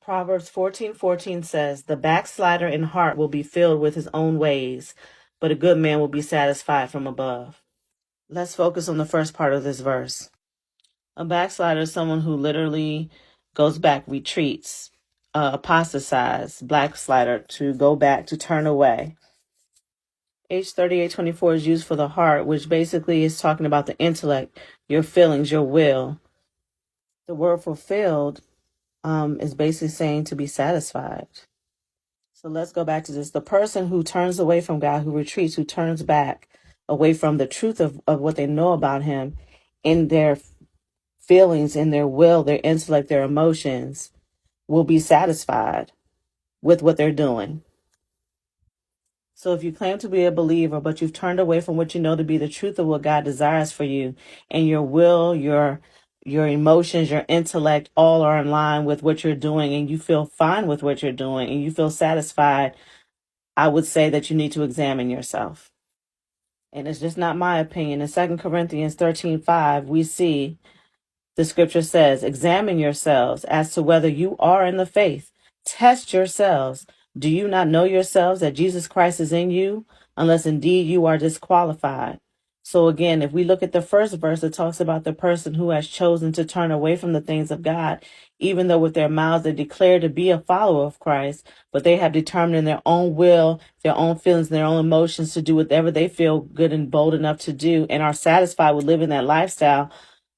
Proverbs 14:14 says, "The backslider in heart will be filled with his own ways, but a good man will be satisfied from above." Let's focus on the first part of this verse. A backslider is someone who literally goes back, retreats, apostatizes, backslider, to go back, to turn away. H3824 is used for the heart, which basically is talking about the intellect, your feelings, your will. The word fulfilled is basically saying to be satisfied. So let's go back to this. The person who turns away from God, who retreats, who turns back away from the truth of what they know about him in their feelings, in their will, their intellect, their emotions, will be satisfied with what they're doing. So if you claim to be a believer, but you've turned away from what you know to be the truth of what God desires for you, and your will, your emotions, your intellect, all are in line with what you're doing, and you feel fine with what you're doing, and you feel satisfied, I would say that you need to examine yourself. And it's just not my opinion. In 2 Corinthians 13:5, we see the scripture says, "Examine yourselves as to whether you are in the faith. Test yourselves. Do you not know yourselves that Jesus Christ is in you, unless indeed you are disqualified?" So again, if we look at the first verse, it talks about the person who has chosen to turn away from the things of God, even though with their mouths they declare to be a follower of Christ, but they have determined in their own will, their own feelings, their own emotions to do whatever they feel good and bold enough to do, and are satisfied with living that lifestyle.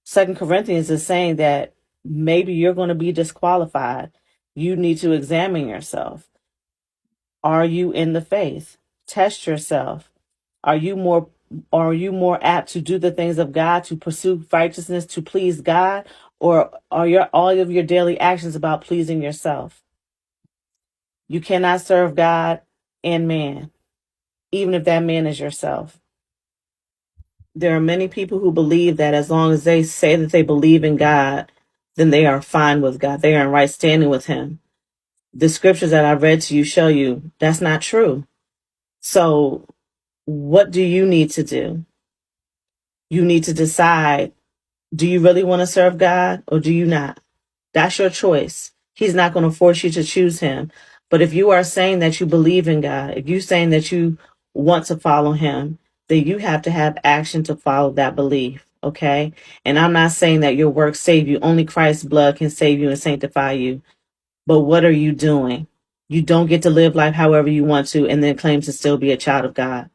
2 Corinthians is saying that maybe you're going to be disqualified. You need to examine yourself. Are you in the faith? Test yourself. Are you more apt to do the things of God, to pursue righteousness, to please God, or are all of your daily actions about pleasing yourself? You cannot serve God and man, even if that man is yourself. There are many people who believe that as long as they say that they believe in God, then they are fine with God. They are in right standing with him. The scriptures that I read to you show you that's not true. So what do you need to do? You need to decide, do you really want to serve God or do you not? That's your choice. He's not going to force you to choose him. But if you are saying that you believe in God, if you're saying that you want to follow him, then you have to have action to follow that belief. Okay. And I'm not saying that your works save you. Only Christ's blood can save you and sanctify you. But what are you doing? You don't get to live life however you want to and then claim to still be a child of God.